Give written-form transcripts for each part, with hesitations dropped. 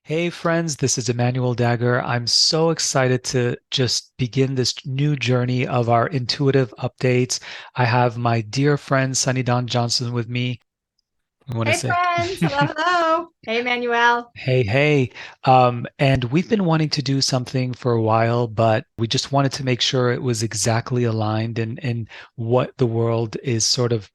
Hey friends, this is Emmanuel Dagher. I'm so excited to just begin this new journey of our intuitive updates. I have my dear friend Sunny Dawn Johnston with me. I want to Hey say, friends, hello, hello. Hey Manuel. hey, hey. And we've been wanting to do something for a while, but we just wanted to make sure it was exactly aligned in what the world is sort of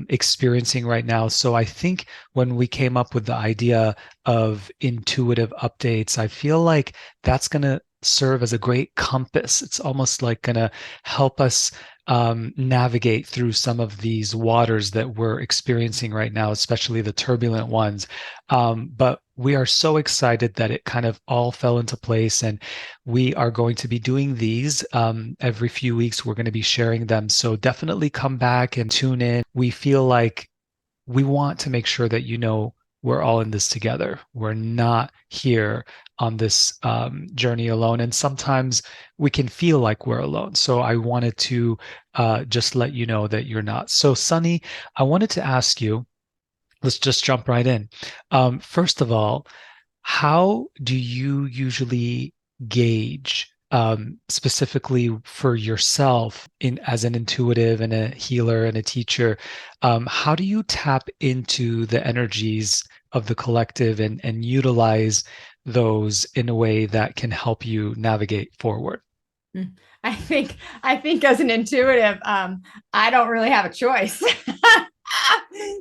experiencing right now. So I think when we came up with the idea of intuitive updates, I feel like that's going to serve as a great compass. It's almost like going to help us navigate through some of these waters that we're experiencing right now, especially the turbulent ones. But we are so excited that it kind of all fell into place, and we are going to be doing these every few weeks. We're going to be sharing them. So definitely come back and tune in. We feel like we want to make sure that we're all in this together. We're not here on this journey alone. And sometimes we can feel like we're alone. So I wanted to just let you know that you're not. So, Sunny, I wanted to ask you, let's just jump right in. First of all, how do you usually gauge, specifically for yourself, in as an intuitive and a healer and a teacher, how do you tap into the energies of the collective and utilize those in a way that can help you navigate forward? Hmm. I think as an intuitive, I don't really have a choice.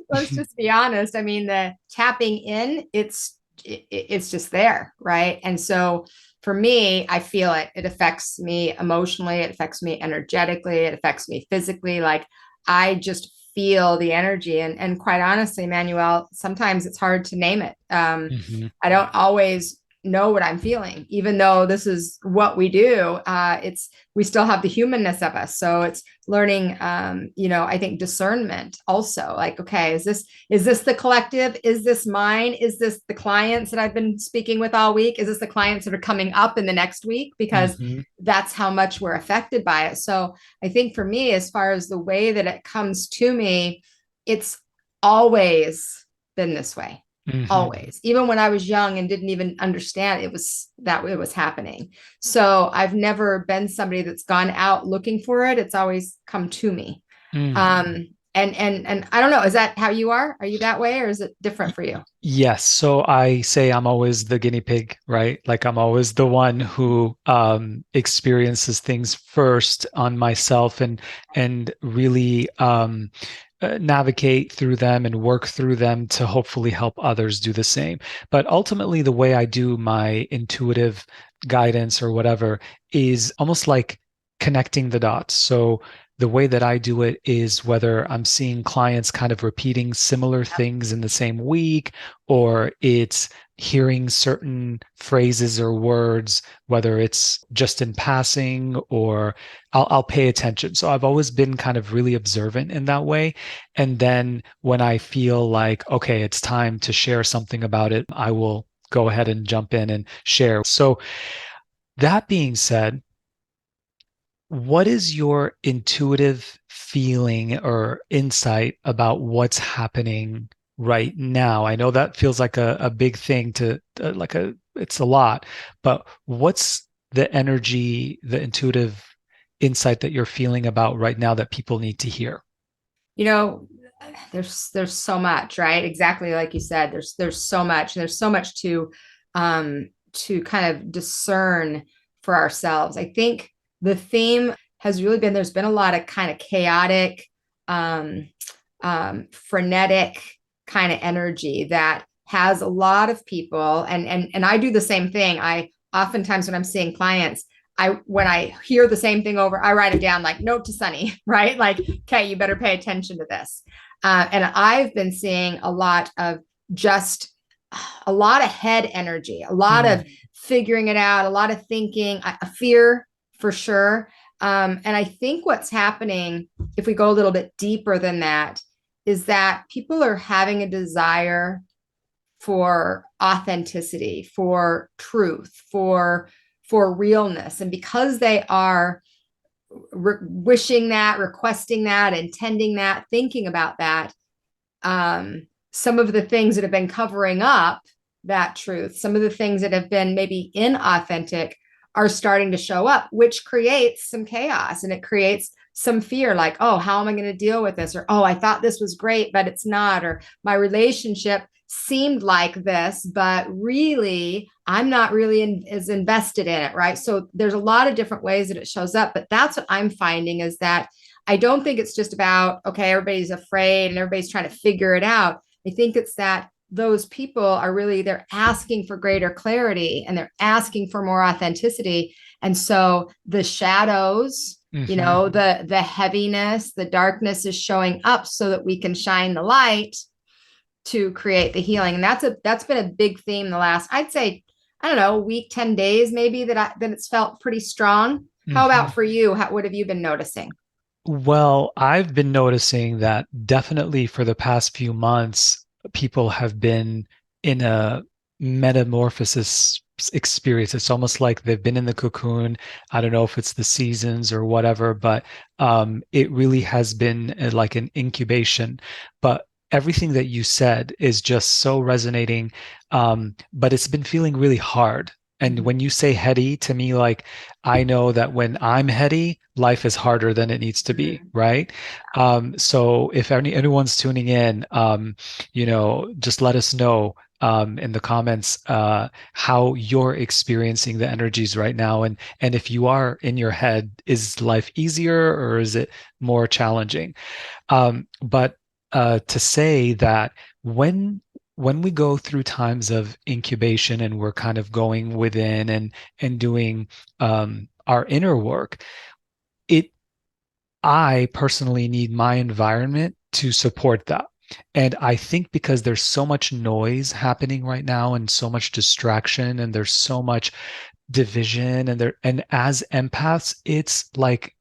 Let's just be honest. I mean, the tapping in, it's just there, right? And so for me, I feel it. It affects me emotionally, it affects me energetically, it affects me physically. Like I just feel the energy. And quite honestly, Manuel, sometimes it's hard to name it. Hmm. I don't always know what I'm feeling, even though this is what we do. It's we still have the humanness of us, so it's learning. I think discernment also. Like, okay, is this the collective? Is this mine? Is this the clients that I've been speaking with all week? Is this the clients that are coming up in the next week? Because Hmm. that's how much we're affected by it. So I think for me, as far as the way that it comes to me, it's always been this way, Hmm. always, even when I was young and didn't even understand it was happening. So I've never been somebody that's gone out looking for it. It's always come to me. Mm. And I don't know, is that how you are? Are you that way, or is it different for you? Yes, so I say I'm always the guinea pig, right? Like I'm always the one who experiences things first on myself and really navigate through them and work through them to hopefully help others do the same. But ultimately, the way I do my intuitive guidance or whatever is almost like connecting the dots. So the way that I do it is whether I'm seeing clients kind of repeating similar things in the same week, or it's hearing certain phrases or words, whether it's just in passing or I'll pay attention. So I've always been kind of really observant in that way. And then when I feel like, okay, it's time to share something about it, I will go ahead and jump in and share. So that being said, what is your intuitive feeling or insight about what's happening right now? I know that feels like a big thing to it's a lot, but what's the energy, the intuitive insight that you're feeling about right now that people need to hear? you know there's so much, right? Exactly, like you said, there's so much, and there's so much to kind of discern for ourselves. I think the theme has really been, there's been a lot of kind of chaotic, um frenetic kind of energy that has a lot of people, and I do the same thing. I oftentimes, when I'm seeing clients, when I hear the same thing over, I write it down, like note to Sunny, right? Like, okay, you better pay attention to this. And I've been seeing a lot of just a lot of head energy, a lot Mm, of figuring it out, a lot of thinking, a fear for sure. And I think what's happening, if we go a little bit deeper than that, is that people are having a desire for authenticity, for truth, for realness. And because they are wishing that, requesting that, intending that, thinking about that, some of the things that have been covering up that truth. Some of the things that have been maybe inauthentic are starting to show up, which creates some chaos, and it creates some fear, like, oh, how am I going to deal with this? Or, oh, I thought this was great, but it's not. Or my relationship seemed like this, but really, I'm not really as invested in it, right? So there's a lot of different ways that it shows up, but that's what I'm finding is that I don't think it's just about, okay, everybody's afraid and everybody's trying to figure it out. I think it's that those people are really, they're asking for greater clarity and they're asking for more authenticity. And so the shadows, Mm-hmm. the heaviness, the darkness is showing up so that we can shine the light to create the healing. And that's been a big theme the last, I'd say, I don't know, week, 10 days, maybe that it's felt pretty strong. How Mm-hmm. about for you? What have you been noticing? Well, I've been noticing that definitely for the past few months, people have been in a metamorphosis experience. It's almost like they've been in the cocoon. I don't know if it's the seasons or whatever, but it really has been like an incubation. But everything that you said is just so resonating. But it's been feeling really hard. And Mhm. when you say heady, to me, like I know that when I'm heady, life is harder than it needs to be, Mhm. right? So if anyone's tuning in, just let us know in the comments how you're experiencing the energies right now, and if you are in your head, is life easier or is it more challenging? But to say that when when we go through times of incubation and we're kind of going within and doing our inner work, it I personally need my environment to support that. And I think because there's so much noise happening right now and so much distraction and there's so much division and as empaths, it's like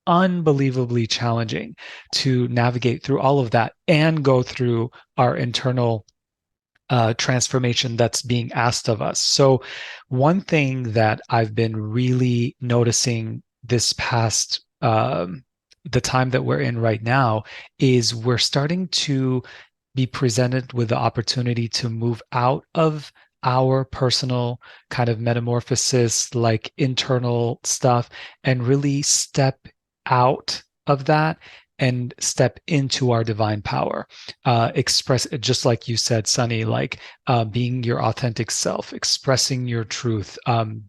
unbelievably challenging to navigate through all of that and go through our internal transformation that's being asked of us. So, one thing that I've been really noticing this past the time that we're in right now is we're starting to be presented with the opportunity to move out of our personal kind of metamorphosis, like internal stuff, and really step out of that and step into our divine power. Express, just like you said, Sunny, like being your authentic self, expressing your truth,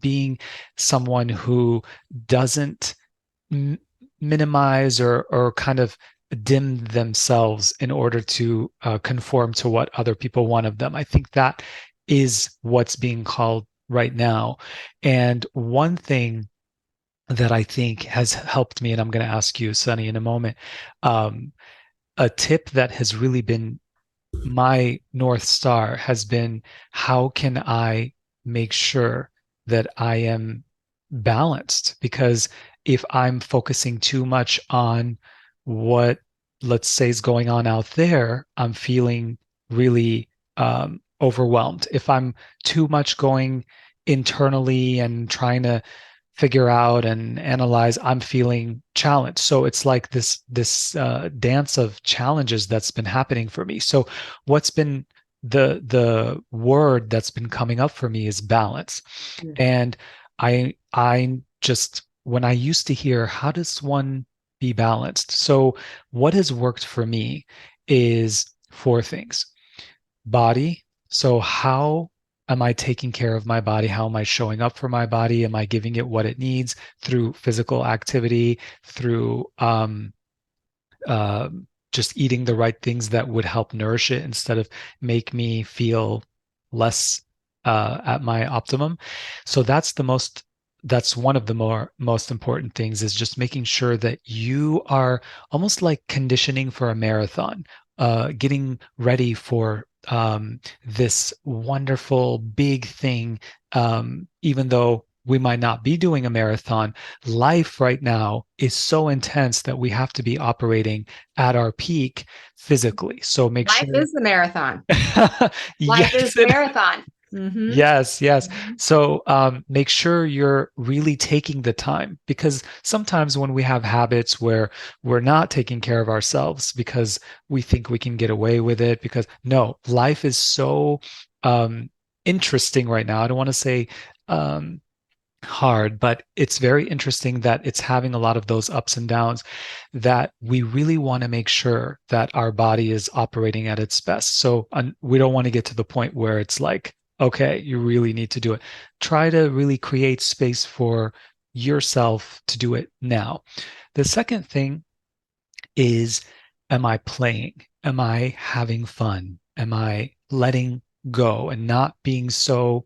being someone who doesn't m- minimize or kind of dim themselves in order to conform to what other people want of them. I think that is what's being called right now. And one thing that I think has helped me, and I'm going to ask you, Sunny, in a moment, um, a tip that has really been my North Star has been how can I make sure that I am balanced? Because if I'm focusing too much on what, let's say, is going on out there, I'm feeling really overwhelmed. If I'm too much going internally and trying to figure out and analyze, I'm feeling challenged. So it's like this dance of challenges that's been happening for me. So what's been the word that's been coming up for me is balance. And I just when I used to hear how does one be balanced? So what has worked for me is four things. Body. So how am I taking care of my body? How am I showing up for my body? Am I giving it what it needs through physical activity, through uh, just eating the right things that would help nourish it instead of make me feel less at my optimum. So that's one of the most important things is just making sure that you are almost like conditioning for a marathon, getting ready for this wonderful big thing, even though we might not be doing a marathon. Life right now is so intense that we have to be operating at our peak physically. So make Life sure. is the marathon. Life is Yes, the marathon. Mm-hmm. yes, yes. Mm-hmm. So make sure you're really taking the time because sometimes when we have habits where we're not taking care of ourselves because we think we can get away with it, because no, life is so um, interesting right now. I don't want to say um, hard, but it's very interesting that it's having a lot of those ups and downs, that we really want to make sure that our body is operating at its best. So we don't want to get to the point where it's like, okay, you really need to do it. Try to really create space for yourself to do it now. The second thing is, am I playing? Am I having fun? Am I letting go and not being so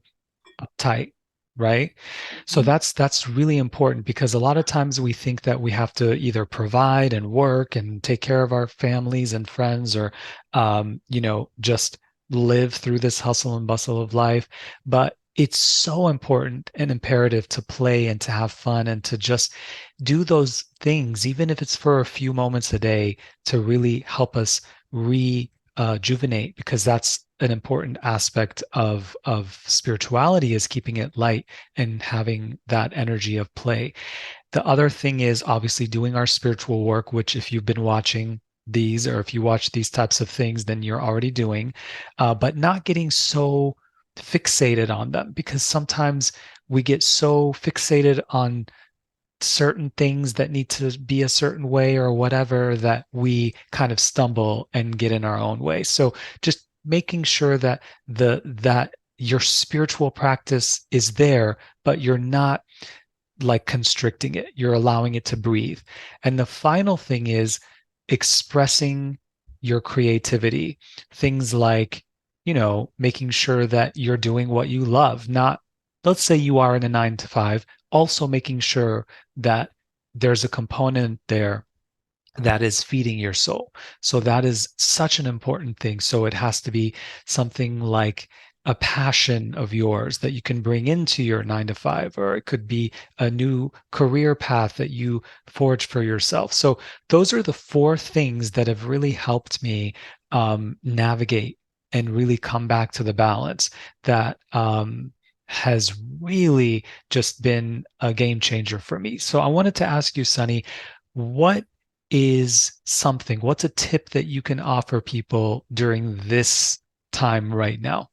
uptight, right? So that's really important, because a lot of times we think that we have to either provide and work and take care of our families and friends, or just live through this hustle and bustle of life. But it's so important and imperative to play and to have fun and to just do those things, even if it's for a few moments a day, to really help us rejuvenate, because that's an important aspect of spirituality, is keeping it light and having that energy of play. The other thing is obviously doing our spiritual work, which if you've been watching these, or if you watch these types of things, then you're already doing, but not getting so fixated on them, because sometimes we get so fixated on certain things that need to be a certain way or whatever, that we kind of stumble and get in our own way. So just making sure that that your spiritual practice is there, but you're not like constricting it. You're allowing it to breathe. And the final thing is expressing your creativity. Things like, making sure that you're doing what you love. Not, let's say you are in a 9 to 5, also making sure that there's a component there that is feeding your soul. So that is such an important thing. So it has to be something like a passion of yours that you can bring into your 9 to 5, or it could be a new career path that you forge for yourself. So those are the four things that have really helped me navigate and really come back to the balance that has really just been a game changer for me. So I wanted to ask you, Sunny, what what's a tip that you can offer people during this time right now?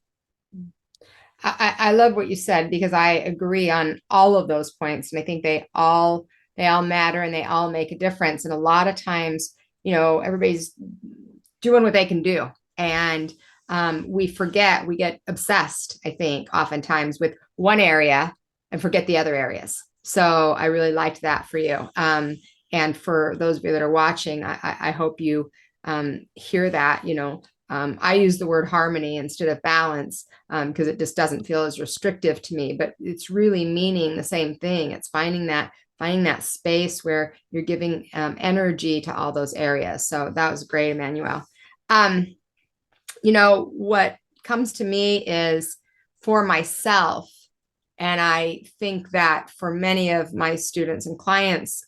I love what you said, because I agree on all of those points, and I think they all matter, and they all make a difference. And a lot of times, everybody's doing what they can do, and we forget, we get obsessed, I think, oftentimes with one area and forget the other areas. So I really liked that for you. And for those of you that are watching, I hope you hear that. I use the word harmony instead of balance, because it just doesn't feel as restrictive to me, but it's really meaning the same thing. It's finding that space where you're giving energy to all those areas. So that was great, Emmanuel. What comes to me is, for myself, and I think that for many of my students and clients,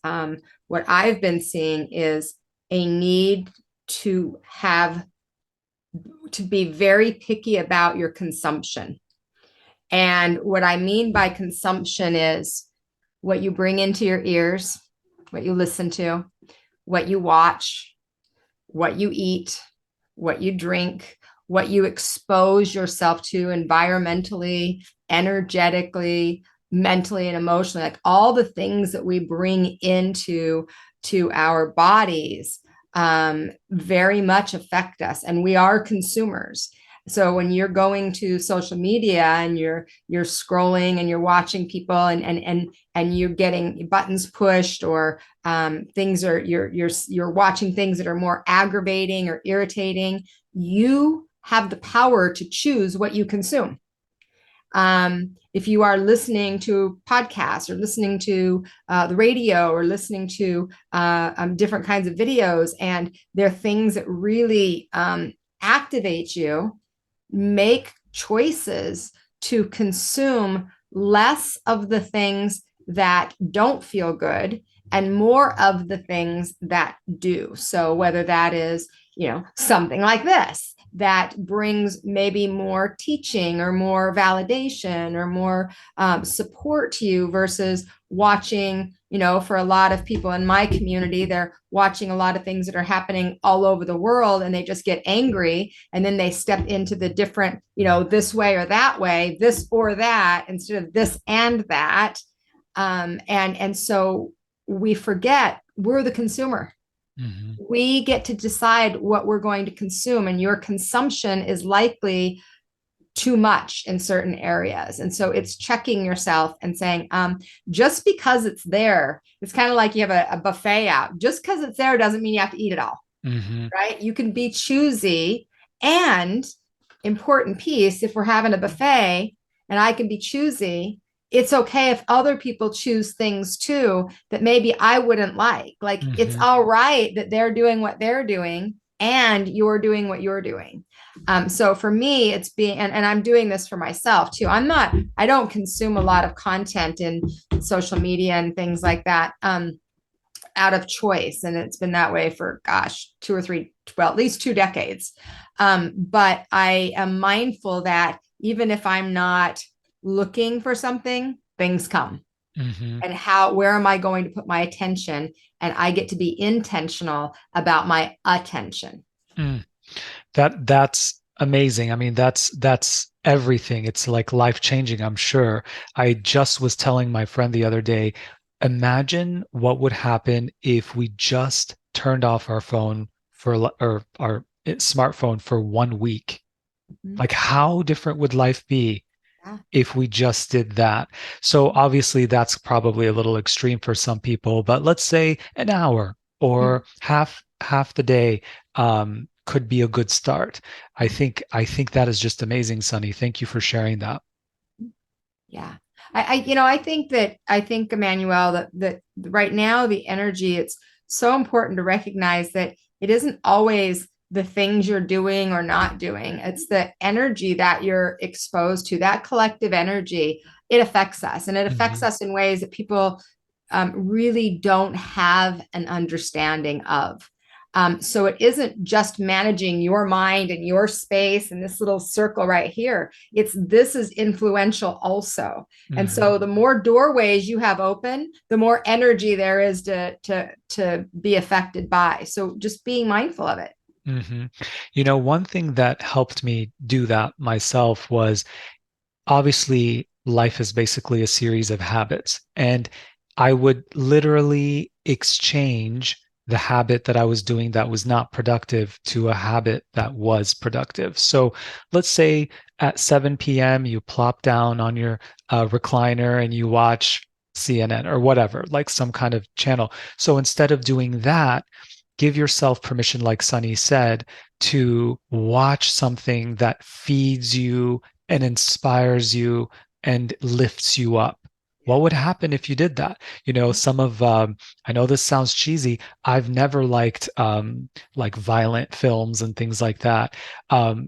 what I've been seeing is a need to be very picky about your consumption. And what I mean by consumption is what you bring into your ears, what you listen to, what you watch, what you eat, what you drink, what you expose yourself to environmentally, energetically, mentally, and emotionally. Like all the things that we bring into our bodies very much affect us, and we are consumers. So when you're going to social media and you're scrolling and you're watching people and you're getting buttons pushed, or things are you're watching things that are more aggravating or irritating, you have the power to choose what you consume. If you are listening to podcasts, or listening to the radio, or listening to different kinds of videos, and there are things that really activate you, make choices to consume less of the things that don't feel good and more of the things that do. So whether that is, something like this, that brings maybe more teaching or more validation or more support to you versus watching, for a lot of people in my community, they're watching a lot of things that are happening all over the world and they just get angry. And then they step into the different, this way or that way, this or that, instead of this and that. And so we forget we're the consumer. Mm-hmm. We get to decide what we're going to consume, and your consumption is likely too much in certain areas. And so it's checking yourself and saying, just because it's there, it's kind of like you have a buffet out. Just because it's there doesn't mean you have to eat it all, mm-hmm. right? You can be choosy. And important piece, if we're having a buffet and I can be choosy, it's okay if other people choose things too that maybe I wouldn't like. Mm-hmm. It's all right that they're doing what they're doing and you're doing what you're doing. So for me, it's being, and I'm doing this for myself too. I don't consume a lot of content in social media and things like that out of choice. And it's been that way for, 2 or 3, well, at least 2 decades. But I am mindful that even if I'm not looking for something, things come. Mm-hmm. And where am I going to put my attention? And I get to be intentional about my attention. That's amazing. I mean, that's everything. It's like life-changing, I'm sure. I just was telling my friend the other day, imagine what would happen if we just turned off our phone or our smartphone for 1 week. Mm-hmm. Like, how different would life be if we just did that? So obviously that's probably a little extreme for some people, but let's say an hour or half the day could be a good start. I think that is just amazing, Sunny. Thank you for sharing that. Yeah. I think Emmanuel, that right now the energy, it's so important to recognize that it isn't always the things you're doing or not doing. It's the energy that you're exposed to, that collective energy. It affects us, and it affects mm-hmm. us in ways that people really don't have an understanding of. So it isn't just managing your mind and your space and this little circle right here. This is influential also. Mm-hmm. And so the more doorways you have open, the more energy there is to be affected by. So just being mindful of it. Mm-hmm. One thing that helped me do that myself was, obviously life is basically a series of habits, and I would literally exchange the habit that I was doing that was not productive to a habit that was productive. So let's say at 7 p.m. you plop down on your recliner and you watch CNN or whatever, like some kind of channel. So instead of doing that, give yourself permission, like Sunny said, to watch something that feeds you and inspires you and lifts you up. What would happen if you did that? I know this sounds cheesy. I've never liked like violent films and things like that.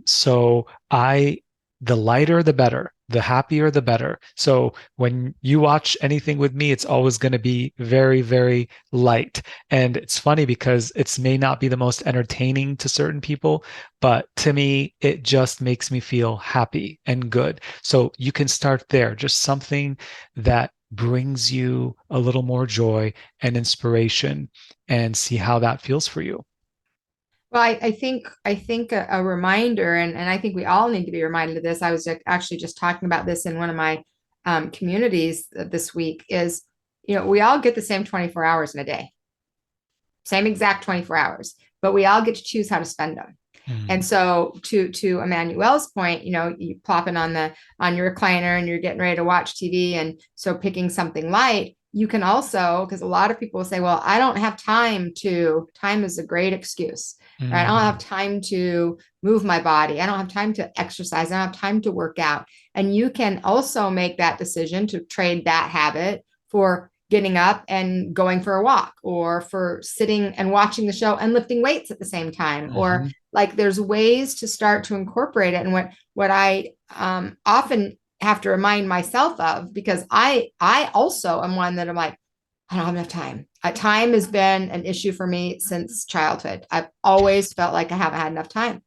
So the lighter, the better. The happier, the better. So when you watch anything with me, it's always going to be very, very light. And it's funny because it may not be the most entertaining to certain people, but to me, it just makes me feel happy and good. So you can start there, just something that brings you a little more joy and inspiration, and see how that feels for you. Well, I think a reminder, and I think we all need to be reminded of this. I was actually just talking about this in one of my communities this week, is, we all get the same 24 hours in a day, same exact 24 hours, but we all get to choose how to spend them. Mm-hmm. And so to Emmanuel's point, you plop in on your recliner and you're getting ready to watch TV. And so picking something light, you can also, because a lot of people will say, well, I don't have time is a great excuse. Mm-hmm. Right? I don't have time to move my body. I don't have time to exercise. I don't have time to work out. And you can also make that decision to trade that habit for getting up and going for a walk, or for sitting and watching the show and lifting weights at the same time. Mm-hmm. Or like, there's ways to start to incorporate it. And what I often have to remind myself of, because I also am one that I'm like, I don't have enough time. Time has been an issue for me since childhood. I've always felt like I haven't had enough time.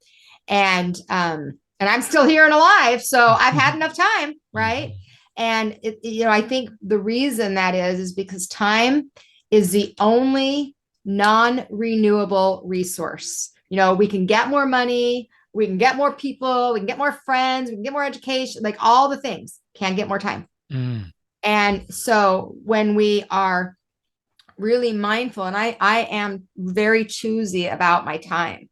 And I'm still here and alive, so I've had enough time, right? And I think the reason that is because time is the only non-renewable resource. We can get more money, we can get more people, we can get more friends, we can get more education, like all the things. Can't get more time. Mm. And so when we are really mindful, and I am very choosy about my time.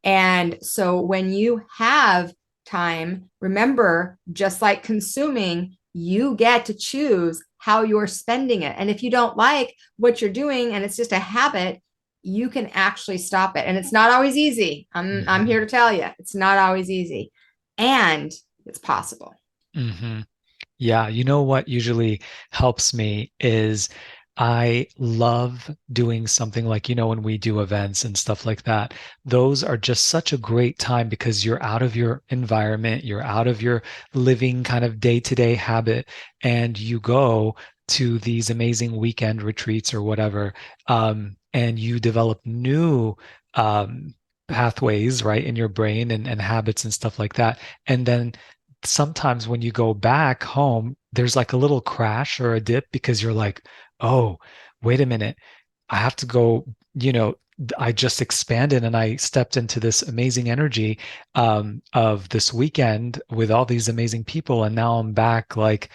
And so when you have time, remember, just like consuming, you get to choose how you're spending it. And if you don't like what you're doing and it's just a habit, you can actually stop it. And it's not always easy. I'm here to tell you, it's not always easy. And it's possible. Mm-hmm. Yeah, you know what usually helps me is I love doing something like, when we do events and stuff like that. Those are just such a great time because you're out of your environment, you're out of your living kind of day-to-day habit, and you go to these amazing weekend retreats or whatever, and you develop new pathways, right, in your brain and habits and stuff like that. And then sometimes when you go back home, there's like a little crash or a dip because you're like, oh, wait a minute. I have to go, I just expanded and I stepped into this amazing energy of this weekend with all these amazing people. And now I'm back. Like,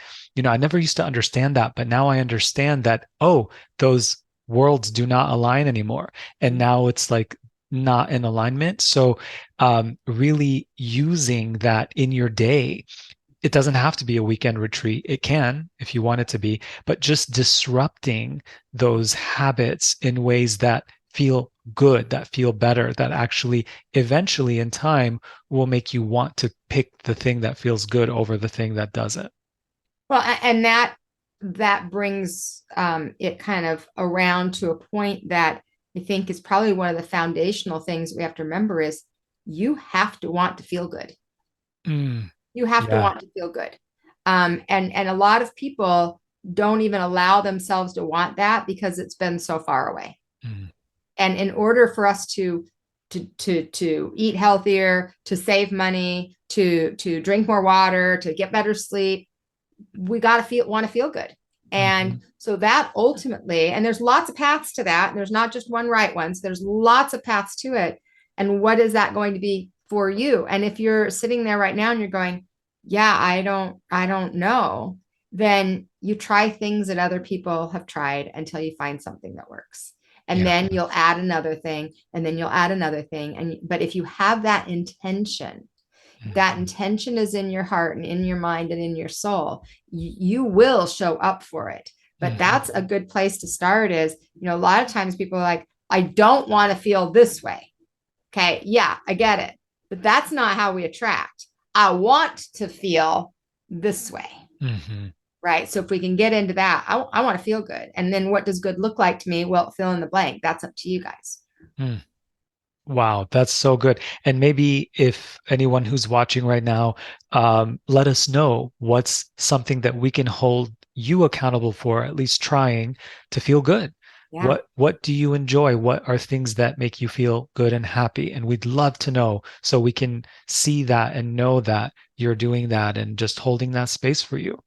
I never used to understand that, but now I understand that, oh, those worlds do not align anymore. And now it's like not in alignment. So really using that in your day. It doesn't have to be a weekend retreat. It can if you want it to be, but just disrupting those habits in ways that feel good, that feel better, that actually eventually in time will make you want to pick the thing that feels good over the thing that doesn't. Well, and that brings it kind of around to a point that I think is probably one of the foundational things we have to remember is you have to want to feel good. Mm, You have to yeah. want to feel good. And a lot of people don't even allow themselves to want that because it's been so far away. Mm, And in order for us to eat healthier, to save money, to drink more water, to get better sleep, we got to want to feel good. And mhm, so that ultimately, and there's lots of paths to that, and there's not just one right one. So there's lots of paths to it. And what is that going to be for you? And if you're sitting there right now and you're going, yeah, I don't know, then you try things that other people have tried until you find something that works. And yeah. then you'll add another thing, and then you'll add another thing. But if you have that intention, that Mhm, intention is in your heart and in your mind and in your soul, you will show up for it. But mhm, that's a good place to start is, a lot of times people are like, I don't want to feel this way. Okay. Yeah, I get it. But that's not how we attract. I want to feel this way. mhm. Right. So if we can get into that, I want to feel good. And then what does good look like to me? Well, fill in the blank. That's up to you guys. Mm. Wow, that's so good. And maybe if anyone who's watching right now, let us know what's something that we can hold you accountable for, at least trying to feel good. Yeah. What do you enjoy? What are things that make you feel good and happy? And we'd love to know so we can see that and know that you're doing that and just holding that space for you.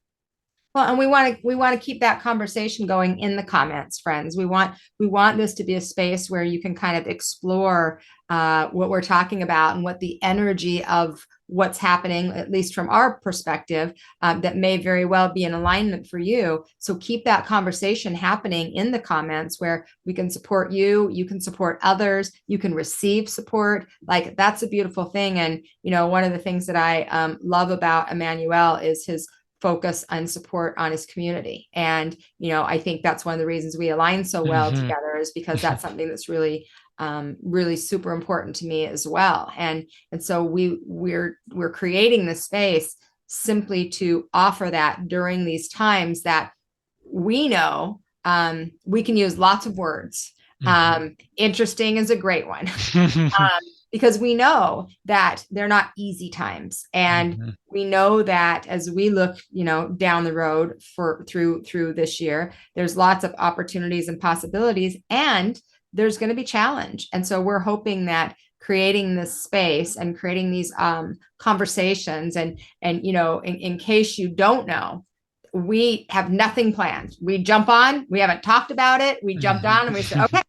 Well, and we want to keep that conversation going in the comments, friends. We want this to be a space where you can kind of explore what we're talking about and what the energy of what's happening, at least from our perspective, that may very well be in alignment for you. So keep that conversation happening in the comments where we can support you, you can support others, you can receive support. Like that's a beautiful thing. And one of the things that I love about Emmanuel is his focus and support on his community. And, I think that's one of the reasons we align so well Hmm. together is because that's something that's really, really super important to me as well. And so we're creating this space simply to offer that during these times that we know we can use lots of words. Interesting is a great one. Hmm. Because we know that they're not easy times, and Hmm. we know that as we look down the road through this year, there's lots of opportunities and possibilities, and there's going to be challenge. And so we're hoping that creating this space and creating these conversations. And in case you don't know, we have nothing planned. We jump on, we haven't talked about it. We jumped on and we said, okay,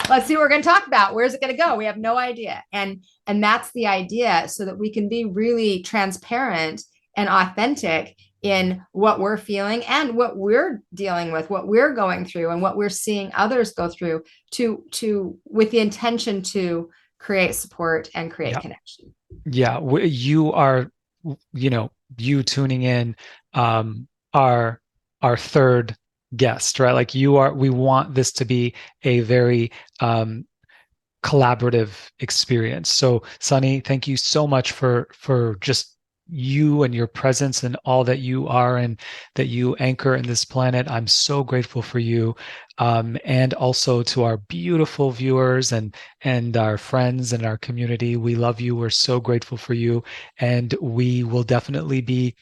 let's see what we're going to talk about. Where's it going to go? We have no idea. And that's the idea, so that we can be really transparent and authentic in what we're feeling and what we're dealing with, what we're going through, and what we're seeing others go through, to with the intention to create support and create connection. Yeah, you are, you tuning in, our third guest, right? Like you are, we want this to be a very collaborative experience. So Sunny, thank you so much for just you and your presence and all that you are and that you anchor in this planet. I'm so grateful for you. And also to our beautiful viewers and our friends and our community. We love you. We're so grateful for you. And we will definitely be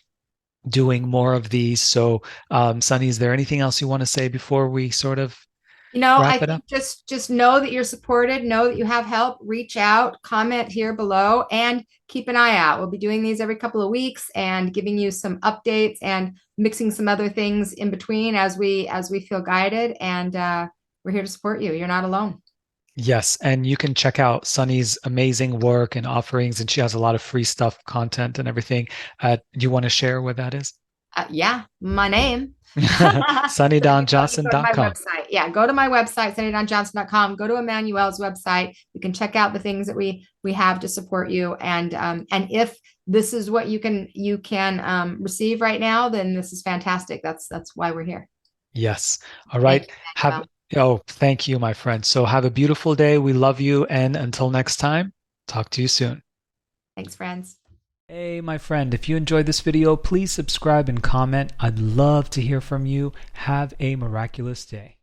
doing more of these. So, Sunny, is there anything else you want to say before we sort of I wrap it up? think just know that you're supported, know that you have help, reach out, comment here below, and keep an eye out. We'll be doing these every couple of weeks and giving you some updates and mixing some other things in between as we feel guided. And we're here to support you. You're not alone. Yes, and you can check out Sunny's amazing work and offerings, and she has a lot of free stuff, content, and everything. Do you want to share what that is? Yeah, my name. Go to my SunnyDawnJohnston.com. website. Yeah, go to my website, sunnydawnjohnston.com. Go to Emmanuel's website. You can check out the things that we have to support you. And if this is what you can receive right now, then this is fantastic. That's why we're here. Yes. All right. Thank you, my friend. So have a beautiful day. We love you. And until next time, talk to you soon. Thanks, friends. Hey, my friend, if you enjoyed this video, please subscribe and comment. I'd love to hear from you. Have a miraculous day.